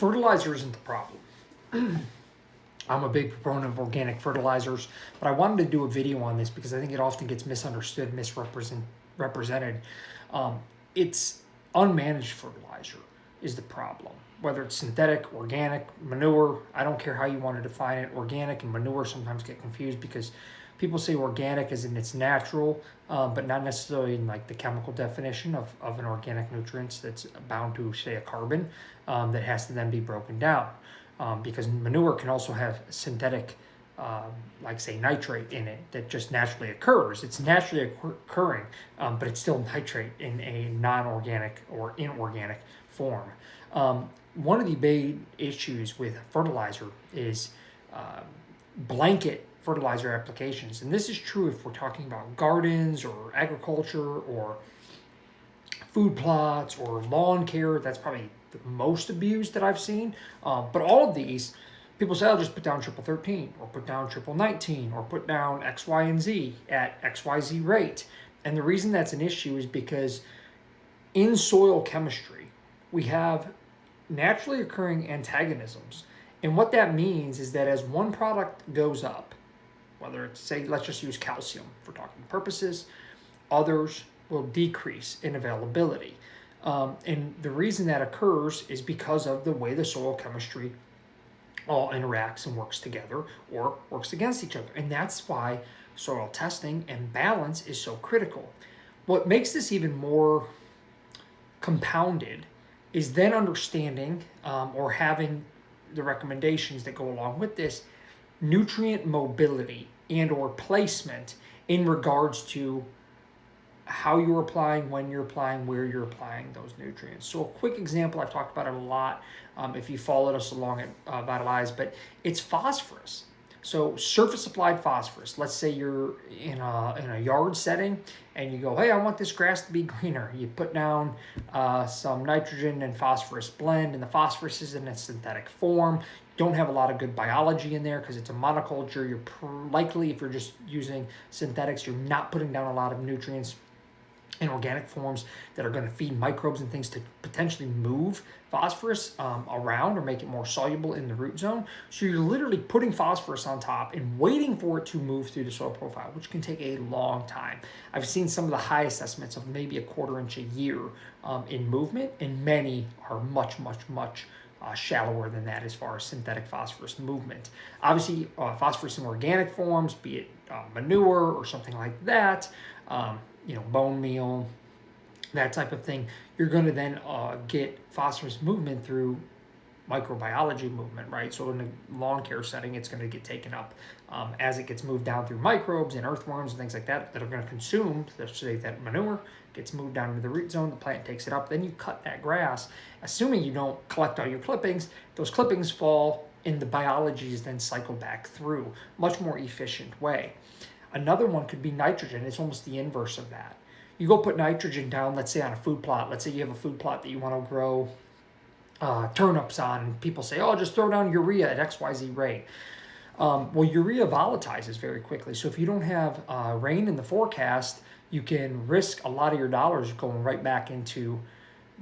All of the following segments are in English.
fertilizer isn't the problem. I'm a big proponent of organic fertilizers, but I wanted to do a video on this because I think it often gets misunderstood, misrepresented. It's unmanaged fertilizer is the problem. Whether it's synthetic, organic, manure, I don't care how you want to define it. Organic and manure sometimes get confused because people say organic as in it's natural, but not necessarily in like the chemical definition of an organic nutrient that's bound to, say, a carbon that has to then be broken down. Because manure can also have synthetic, like say nitrate in it that just naturally occurs. It's naturally occurring, but it's still nitrate in a non-organic or inorganic form. One of the big issues with fertilizer is blanket fertilizer applications. And this is true if we're talking about gardens or agriculture or food plots or lawn care. That's probably the most abused that I've seen. But all of these, people say, I'll just put down triple 13 or put down triple 19 or put down X, Y, and Z at XYZ rate. And the reason that's an issue is because in soil chemistry, we have naturally occurring antagonisms. And what that means is that as one product goes up, whether it's, say, let's just use calcium for talking purposes, others will decrease in availability. And the reason that occurs is because of the way the soil chemistry all interacts and works together or works against each other. And that's why soil testing and balance is so critical. What makes this even more compounded is then understanding or having the recommendations that go along with this nutrient mobility and or placement in regards to how you're applying, when you're applying, where you're applying those nutrients. So a quick example, I've talked about it a lot if you followed us along at Vitalize, but it's phosphorus. So surface applied phosphorus. Let's say you're in a yard setting and you go, hey, I want this grass to be greener. You put down some nitrogen and phosphorus blend, and the phosphorus is in its synthetic form. Don't have a lot of good biology in there because it's a monoculture. You're likely, if you're just using synthetics, you're not putting down a lot of nutrients in organic forms that are going to feed microbes and things to potentially move phosphorus around or make it more soluble in the root zone. So you're literally putting phosphorus on top and waiting for it to move through the soil profile, which can take a long time. I've seen some of the highest estimates of maybe a quarter inch a year in movement, and many are much shallower than that as far as synthetic phosphorus movement. Obviously, phosphorus in organic forms, be it manure or something like that, bone meal, that type of thing, you're going to then get phosphorus movement through microbiology movement, right? So in a lawn care setting, it's going to get taken up as it gets moved down through microbes and earthworms and things like that are going to consume, let's say that manure gets moved down into the root zone, the plant takes it up, then you cut that grass, assuming you don't collect all your clippings, those clippings fall and the biology is then cycled back through, much more efficient way. Another one could be nitrogen. It's almost the inverse of that. You go put nitrogen down, let's say on a food plot. Let's say you have a food plot that you want to grow turnips on. And people say, oh, just throw down urea at XYZ rate. Well, urea volatilizes very quickly. So if you don't have rain in the forecast, you can risk a lot of your dollars going right back into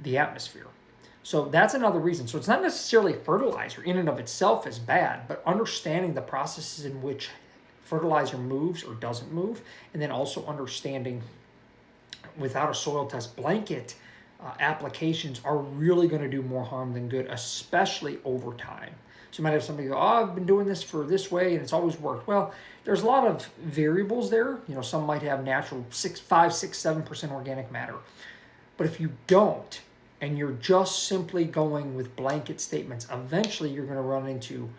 the atmosphere. So that's another reason. So it's not necessarily fertilizer in and of itself is bad, but understanding the processes in which fertilizer moves or doesn't move, and then also understanding without a soil test blanket applications are really going to do more harm than good, especially over time. So you might have somebody go, oh, I've been doing this for this way and it's always worked. Well, there's a lot of variables there. Some might have natural 5, 6, 7% organic matter. But if you don't, and you're just simply going with blanket statements, eventually you're going to run into,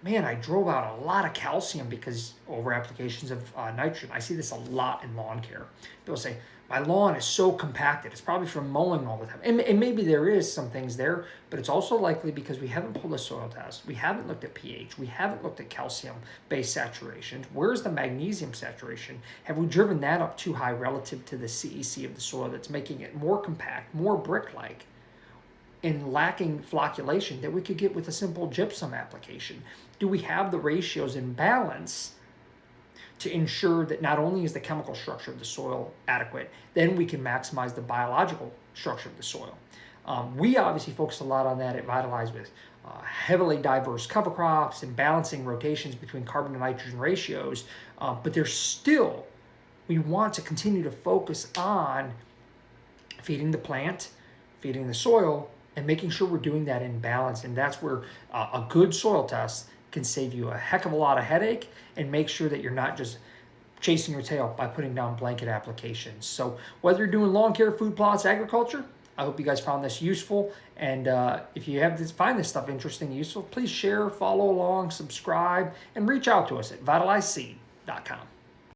man, I drove out a lot of calcium because over applications of nitrogen. I see this a lot in lawn care. People say, my lawn is so compacted. It's probably from mowing all the time. And maybe there is some things there, but it's also likely because we haven't pulled a soil test. We haven't looked at pH. We haven't looked at calcium-based saturations. Where's the magnesium saturation? Have we driven that up too high relative to the CEC of the soil that's making it more compact, more brick-like, and lacking flocculation that we could get with a simple gypsum application? Do we have the ratios in balance to ensure that not only is the chemical structure of the soil adequate, then we can maximize the biological structure of the soil? We obviously focus a lot on that at Vitalize with heavily diverse cover crops and balancing rotations between carbon to nitrogen ratios. But there's still, we want to continue to focus on feeding the plant, feeding the soil, and making sure we're doing that in balance. And that's where a good soil test can save you a heck of a lot of headache and make sure that you're not just chasing your tail by putting down blanket applications. So whether you're doing lawn care, food plots, agriculture, I hope you guys found this useful. And if you find this stuff interesting and useful, please share, follow along, subscribe, and reach out to us at vitalizeseed.com.